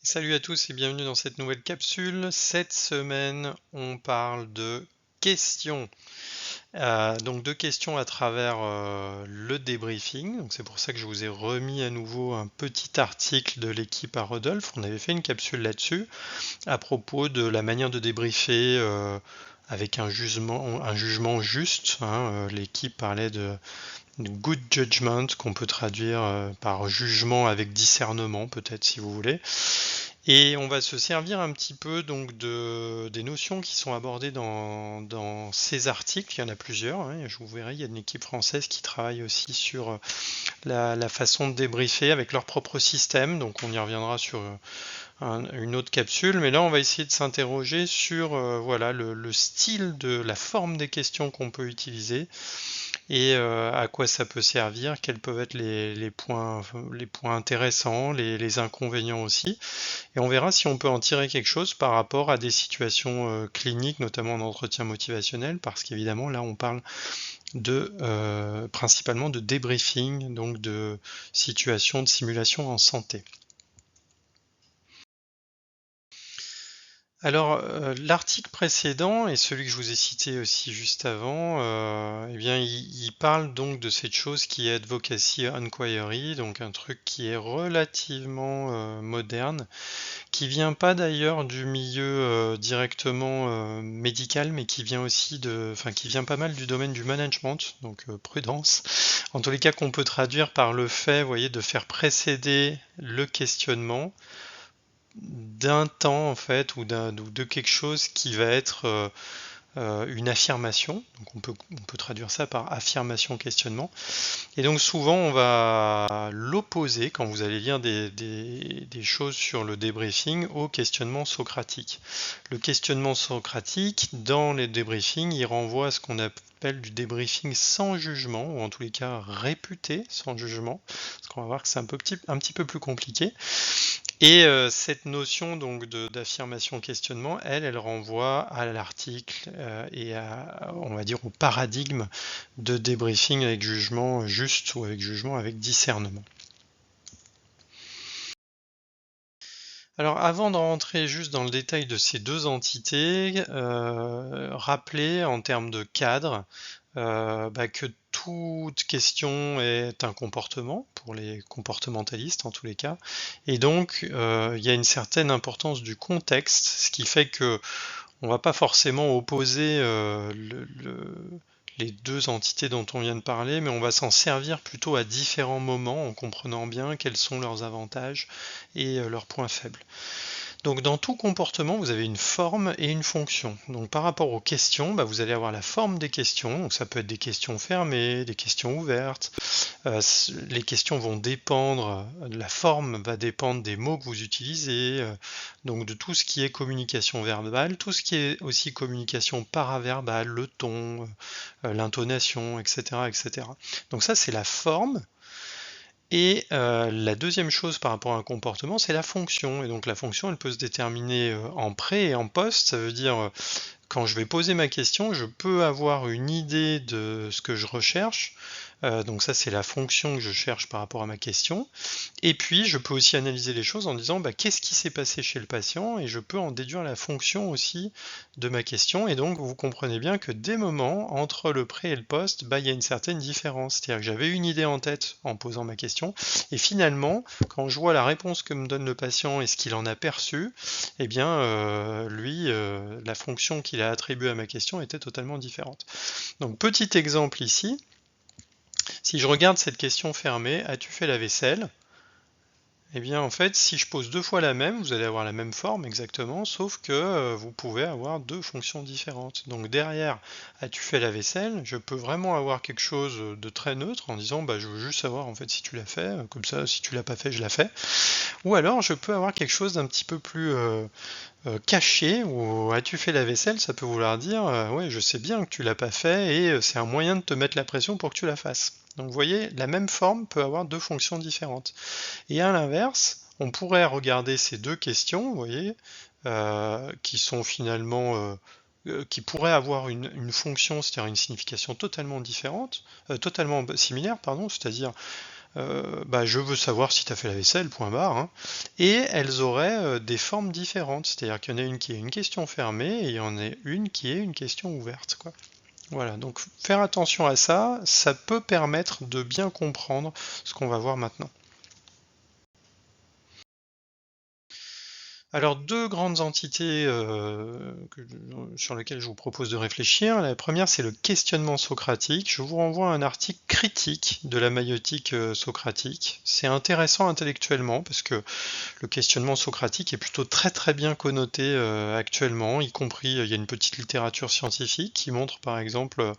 Salut à tous et bienvenue dans cette nouvelle capsule. Cette semaine, on parle de questions. Donc de questions à travers le débriefing. Donc c'est pour ça que je vous ai remis à nouveau un petit article de l'équipe à Rodolphe. On avait fait une capsule là-dessus à propos de la manière de débriefer avec un jugement juste, hein. L'équipe parlait de good judgment qu'on peut traduire par jugement avec discernement, peut-être si vous voulez. Et on va se servir un petit peu donc des notions qui sont abordées dans ces articles. Il y en a plusieurs, hein, je vous verrai, il y a une équipe française qui travaille aussi sur la façon de débriefer avec leur propre système. Donc on y reviendra sur une autre capsule. Mais là, on va essayer de s'interroger sur voilà, le style de la forme des questions qu'on peut utiliser et à quoi ça peut servir, quels peuvent être les points intéressants, les inconvénients aussi. Et on verra si on peut en tirer quelque chose par rapport à des situations cliniques, notamment en entretien motivationnel, parce qu'évidemment là on parle principalement de débriefing, donc de situations de simulation en santé. Alors, l'article précédent et celui que je vous ai cité aussi juste avant, eh bien, il parle donc de cette chose qui est Advocacy Inquiry, donc un truc qui est relativement moderne, qui vient pas d'ailleurs du milieu directement médical, mais qui vient aussi qui vient pas mal du domaine du management, donc prudence. En tous les cas, qu'on peut traduire par le fait, vous voyez, de faire précéder le questionnement d'un temps en fait ou de quelque chose qui va être une affirmation. Donc on peut traduire ça par affirmation questionnement. Et donc souvent on va l'opposer quand vous allez lire des choses sur le débriefing au questionnement socratique. Le questionnement socratique dans les débriefings, il renvoie à ce qu'on appelle du débriefing sans jugement, ou en tous les cas réputé sans jugement, parce qu'on va voir que c'est un petit peu plus compliqué. Et cette notion donc d'affirmation questionnement, elle renvoie à l'article et on va dire, au paradigme de débriefing avec jugement juste ou avec jugement avec discernement. Alors avant de rentrer juste dans le détail de ces deux entités, rappelez en termes de cadre que toute question est un comportement, pour les comportementalistes en tous les cas, et donc il y a une certaine importance du contexte, ce qui fait que on va pas forcément opposer les deux entités dont on vient de parler, mais on va s'en servir plutôt à différents moments en comprenant bien quels sont leurs avantages et leurs points faibles. Donc dans tout comportement, vous avez une forme et une fonction. Donc par rapport aux questions, vous allez avoir la forme des questions. Donc ça peut être des questions fermées, des questions ouvertes. Les questions vont dépendre, la forme va dépendre des mots que vous utilisez, donc de tout ce qui est communication verbale, tout ce qui est aussi communication paraverbale, le ton, l'intonation, etc., etc. Donc ça c'est la forme. Et la deuxième chose par rapport à un comportement, c'est la fonction. Et donc la fonction, elle peut se déterminer en pré et en post. Ça veut dire, quand je vais poser ma question, je peux avoir une idée de ce que je recherche. Donc ça, c'est la fonction que je cherche par rapport à ma question. Et puis, je peux aussi analyser les choses en disant qu'est-ce qui s'est passé chez le patient, et je peux en déduire la fonction aussi de ma question. Et donc, vous comprenez bien que des moments, entre le pré et le post, il y a une certaine différence. C'est-à-dire que j'avais une idée en tête en posant ma question, et finalement, quand je vois la réponse que me donne le patient et ce qu'il en a perçu, eh bien, lui, la fonction qu'il a attribuée à ma question était totalement différente. Donc, petit exemple ici. Si je regarde cette question fermée, as-tu fait la vaisselle? Eh bien, en fait, si je pose deux fois la même, vous allez avoir la même forme exactement, sauf que vous pouvez avoir deux fonctions différentes. Donc derrière, as-tu fait la vaisselle? Je peux vraiment avoir quelque chose de très neutre en disant, je veux juste savoir en fait si tu l'as fait, comme ça, si tu l'as pas fait, je l'ai fait. Ou alors, je peux avoir quelque chose d'un petit peu plus caché, ou as-tu fait la vaisselle? Ça peut vouloir dire, ouais, je sais bien que tu l'as pas fait, et c'est un moyen de te mettre la pression pour que tu la fasses. Donc vous voyez, la même forme peut avoir deux fonctions différentes. Et à l'inverse, on pourrait regarder ces deux questions, vous voyez, qui sont finalement qui pourraient avoir une fonction, c'est-à-dire une signification totalement différente, totalement similaire, pardon, c'est-à-dire je veux savoir si tu as fait la vaisselle, point barre, hein. Et elles auraient des formes différentes, c'est-à-dire qu'il y en a une qui est une question fermée et il y en a une qui est une question ouverte, quoi. Voilà, donc faire attention à ça, ça peut permettre de bien comprendre ce qu'on va voir maintenant. Alors, deux grandes entités sur lesquelles je vous propose de réfléchir. La première, c'est le questionnement socratique. Je vous renvoie à un article critique de la maïeutique socratique. C'est intéressant intellectuellement parce que le questionnement socratique est plutôt très très bien connoté actuellement, y compris il y a une petite littérature scientifique qui montre par exemple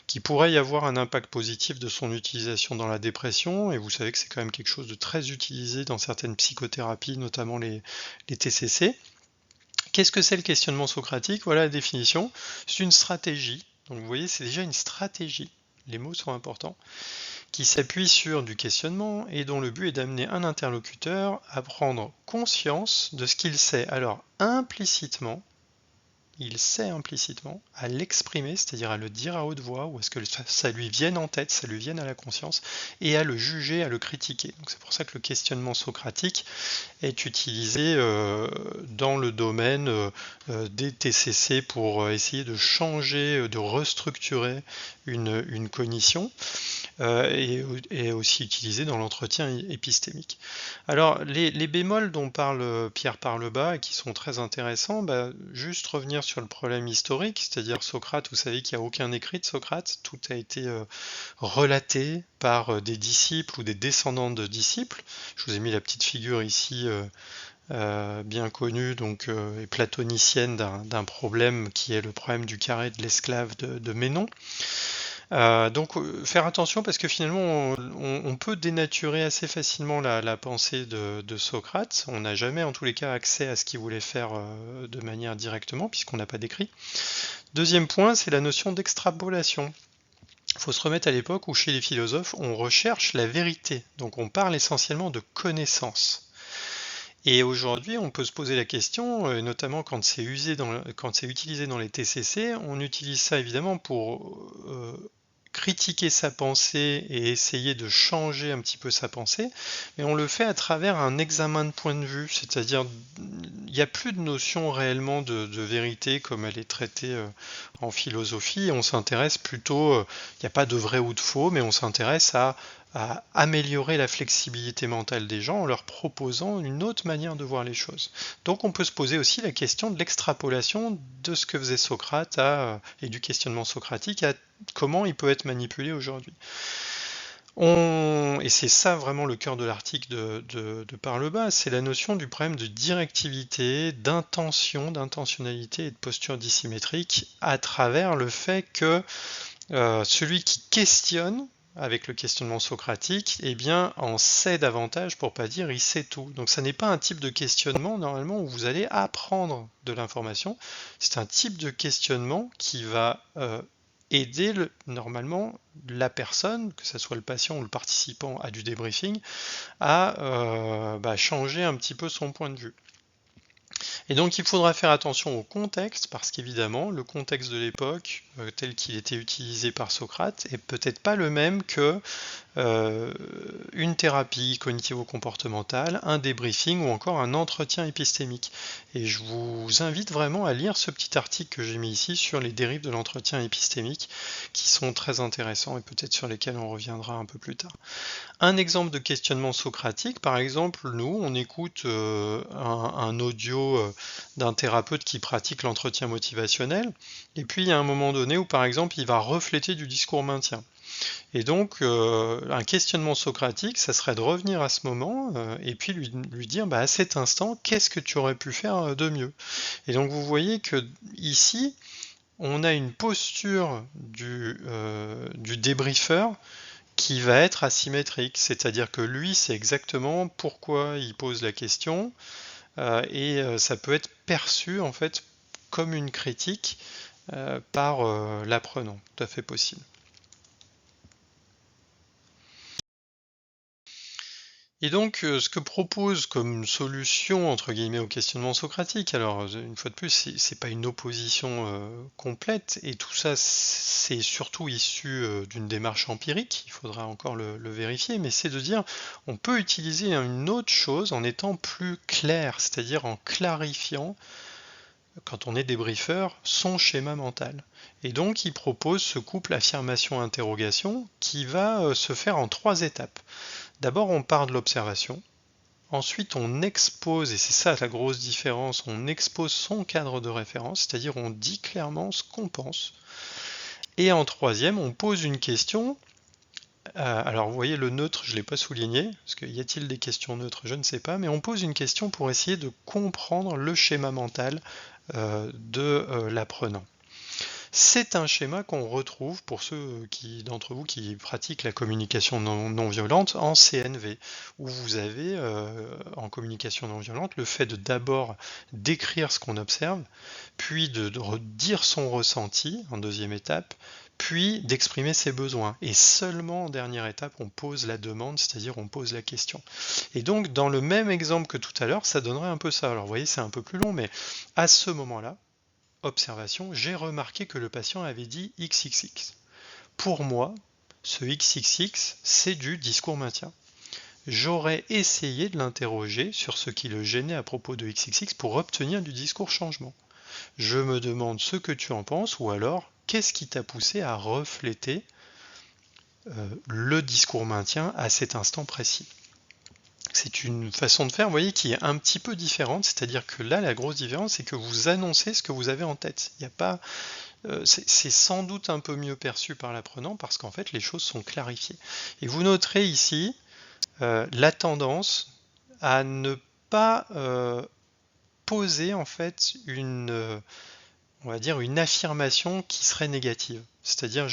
qu'il pourrait y avoir un impact positif de son utilisation dans la dépression, et vous savez que c'est quand même quelque chose de très utilisé dans certaines psychothérapies, notamment les TCC. Qu'est-ce que c'est le questionnement socratique? Voilà la définition. C'est une stratégie, donc vous voyez c'est déjà une stratégie, les mots sont importants, qui s'appuie sur du questionnement et dont le but est d'amener un interlocuteur à prendre conscience de ce qu'il sait. Alors implicitement, il sait implicitement à l'exprimer, c'est-à-dire à le dire à haute voix, ou à ce que ça lui vienne en tête, ça lui vienne à la conscience, et à le juger, à le critiquer. Donc c'est pour ça que le questionnement socratique est utilisé dans le domaine des TCC pour essayer de changer, de restructurer une cognition. Et aussi utilisé dans l'entretien épistémique. Alors, les bémols dont parle Pierre Parlebas et qui sont très intéressants, juste revenir sur le problème historique, c'est-à-dire Socrate, vous savez qu'il n'y a aucun écrit de Socrate, tout a été relaté par des disciples ou des descendants de disciples. Je vous ai mis la petite figure ici bien connue et platonicienne d'un problème qui est le problème du carré de l'esclave de Ménon. Faire attention parce que finalement on peut dénaturer assez facilement la pensée de Socrate. On n'a jamais en tous les cas accès à ce qu'il voulait faire de manière directement puisqu'on n'a pas d'écrit. Deuxième point, c'est la notion d'extrapolation. Il faut se remettre à l'époque où chez les philosophes on recherche la vérité, donc on parle essentiellement de connaissance. Et aujourd'hui, on peut se poser la question, notamment quand c'est utilisé dans les TCC, on utilise ça évidemment pour critiquer sa pensée et essayer de changer un petit peu sa pensée, mais on le fait à travers un examen de point de vue, c'est-à-dire il n'y a plus de notion réellement de vérité comme elle est traitée en philosophie, on s'intéresse plutôt, il n'y a pas de vrai ou de faux, mais on s'intéresse à améliorer la flexibilité mentale des gens en leur proposant une autre manière de voir les choses. Donc on peut se poser aussi la question de l'extrapolation de ce que faisait Socrate et du questionnement socratique à comment il peut être manipulé aujourd'hui. Et c'est ça vraiment le cœur de l'article de Parlebas, c'est la notion du problème de directivité, d'intention, d'intentionnalité et de posture dissymétrique à travers le fait que celui qui questionne avec le questionnement socratique, en sait davantage pour pas dire il sait tout. Donc ça n'est pas un type de questionnement normalement où vous allez apprendre de l'information, c'est un type de questionnement qui va aider normalement la personne, que ce soit le patient ou le participant à du débriefing, à changer un petit peu son point de vue. Et donc il faudra faire attention au contexte, parce qu'évidemment, le contexte de l'époque, tel qu'il était utilisé par Socrate, est peut-être pas le même que une thérapie cognitivo-comportementale, un débriefing ou encore un entretien épistémique. Et je vous invite vraiment à lire ce petit article que j'ai mis ici sur les dérives de l'entretien épistémique, qui sont très intéressants et peut-être sur lesquels on reviendra un peu plus tard. Un exemple de questionnement socratique, par exemple, nous, on écoute un audio d'un thérapeute qui pratique l'entretien motivationnel, et puis il y a un moment donné où, par exemple, il va refléter du discours maintien. Et donc, un questionnement socratique, ça serait de revenir à ce moment et puis lui dire, à cet instant, qu'est-ce que tu aurais pu faire de mieux? Et donc, vous voyez que ici, on a une posture du débriefeur qui va être asymétrique, c'est-à-dire que lui sait exactement pourquoi il pose la question et ça peut être perçu en fait comme une critique par l'apprenant, tout à fait possible. Et donc, ce que propose comme solution, entre guillemets, au questionnement socratique, alors une fois de plus, c'est pas une opposition complète, et tout ça, c'est surtout issu d'une démarche empirique, il faudra encore le vérifier, mais c'est de dire, on peut utiliser une autre chose en étant plus clair, c'est-à-dire en clarifiant, quand on est débriefeur, son schéma mental. Et donc, il propose ce couple affirmation-interrogation qui va se faire en 3 étapes. D'abord, on part de l'observation. Ensuite, on expose, et c'est ça la grosse différence, on expose son cadre de référence, c'est-à-dire on dit clairement ce qu'on pense. Et en troisième, on pose une question. Alors vous voyez le neutre, je ne l'ai pas souligné, parce que y a-t-il des questions neutres, je ne sais pas, mais on pose une question pour essayer de comprendre le schéma mental de l'apprenant. C'est un schéma qu'on retrouve pour ceux d'entre vous qui pratiquent la communication non violente en CNV, où vous avez en communication non violente le fait de d'abord décrire ce qu'on observe, puis de dire son ressenti en deuxième étape, puis d'exprimer ses besoins. Et seulement en dernière étape, on pose la demande, c'est-à-dire on pose la question. Et donc, dans le même exemple que tout à l'heure, ça donnerait un peu ça. Alors, vous voyez, c'est un peu plus long, mais à ce moment-là, observation, j'ai remarqué que le patient avait dit XXX. Pour moi, ce XXX, c'est du discours maintien. J'aurais essayé de l'interroger sur ce qui le gênait à propos de XXX pour obtenir du discours changement. Je me demande ce que tu en penses, ou alors, qu'est-ce qui t'a poussé à refléter le discours maintien à cet instant précis. C'est une façon de faire, vous voyez, qui est un petit peu différente, c'est-à-dire que là, la grosse différence, c'est que vous annoncez ce que vous avez en tête. Il n'y a pas, c'est sans doute un peu mieux perçu par l'apprenant parce qu'en fait, les choses sont clarifiées. Et vous noterez ici la tendance à ne pas poser en fait on va dire une affirmation qui serait négative. C'est-à-dire,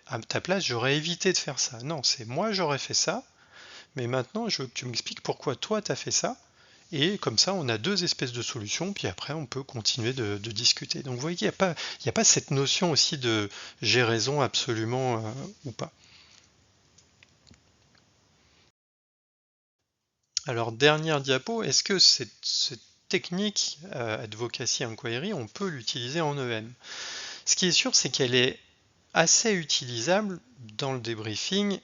à ta place, j'aurais évité de faire ça. Non, c'est moi, j'aurais fait ça. Mais maintenant, je veux que tu m'expliques pourquoi toi, tu as fait ça. Et comme ça, on a 2 espèces de solutions, puis après, on peut continuer de discuter. Donc, vous voyez qu'il n'y a pas cette notion aussi de j'ai raison absolument ou pas. Alors, dernière diapo, est-ce que cette technique Advocacy Inquiry, on peut l'utiliser en EM? Ce qui est sûr, c'est qu'elle est assez utilisable dans le débriefing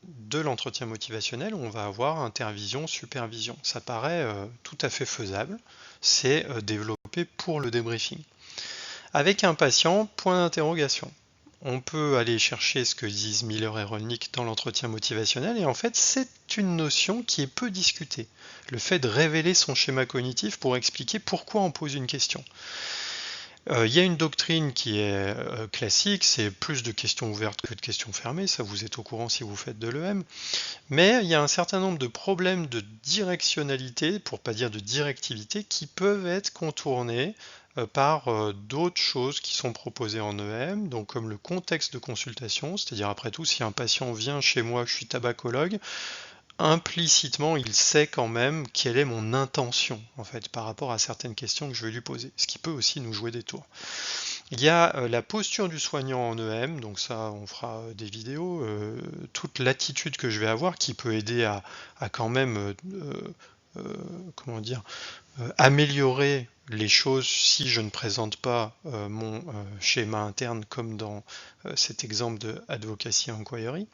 de l'entretien motivationnel où on va avoir intervision, supervision. Ça paraît tout à fait faisable. C'est développé pour le débriefing. Avec un patient, point d'interrogation. On peut aller chercher ce que disent Miller et Rolnick dans l'entretien motivationnel et en fait c'est une notion qui est peu discutée. Le fait de révéler son schéma cognitif pour expliquer pourquoi on pose une question. Il y a une doctrine qui est classique, c'est plus de questions ouvertes que de questions fermées, ça vous êtes au courant si vous faites de l'EM, mais il y a un certain nombre de problèmes de directionnalité, pour pas dire de directivité, qui peuvent être contournés par d'autres choses qui sont proposées en EM, donc comme le contexte de consultation, c'est-à-dire après tout, si un patient vient chez moi, je suis tabacologue, implicitement, il sait quand même quelle est mon intention, en fait, par rapport à certaines questions que je vais lui poser, ce qui peut aussi nous jouer des tours. Il y a la posture du soignant en EM, donc ça, on fera des vidéos, toute l'attitude que je vais avoir qui peut aider à quand même, comment dire, améliorer les choses si je ne présente pas mon schéma interne comme dans cet exemple de Advocacy Inquiry.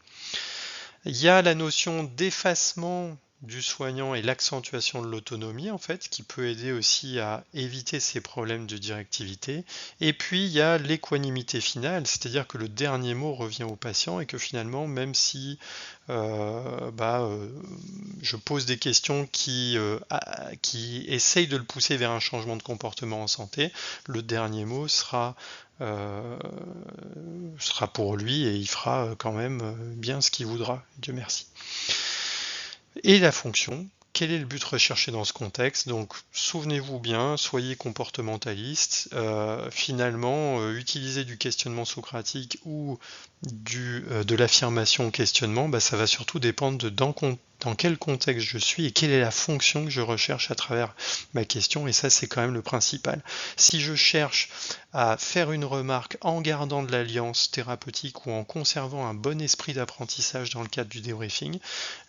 Il y a la notion d'effacement du soignant et l'accentuation de l'autonomie, en fait, qui peut aider aussi à éviter ces problèmes de directivité. Et puis, il y a l'équanimité finale, c'est-à-dire que le dernier mot revient au patient et que finalement, même si je pose des questions qui essayent de le pousser vers un changement de comportement en santé, le dernier mot sera pour lui et il fera quand même bien ce qu'il voudra, Dieu merci. Et la fonction, quel est le but recherché dans ce contexte? Donc souvenez-vous bien, soyez comportementaliste, finalement utiliser du questionnement socratique ou de l'affirmation au questionnement, ça va surtout dépendre de dans quel contexte je suis et quelle est la fonction que je recherche à travers ma question, et ça c'est quand même le principal. Si je cherche à faire une remarque en gardant de l'alliance thérapeutique ou en conservant un bon esprit d'apprentissage dans le cadre du débriefing,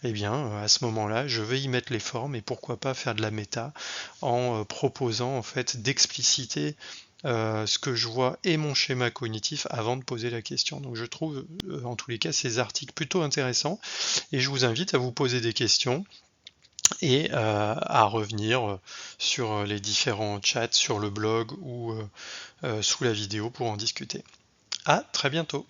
eh bien à ce moment-là je vais y mettre les formes et pourquoi pas faire de la méta en proposant en fait d'expliciter ce que je vois et mon schéma cognitif avant de poser la question. Donc je trouve en tous les cas ces articles plutôt intéressants et je vous invite à vous poser des questions et à revenir sur les différents chats sur le blog ou sous la vidéo pour en discuter. À très bientôt!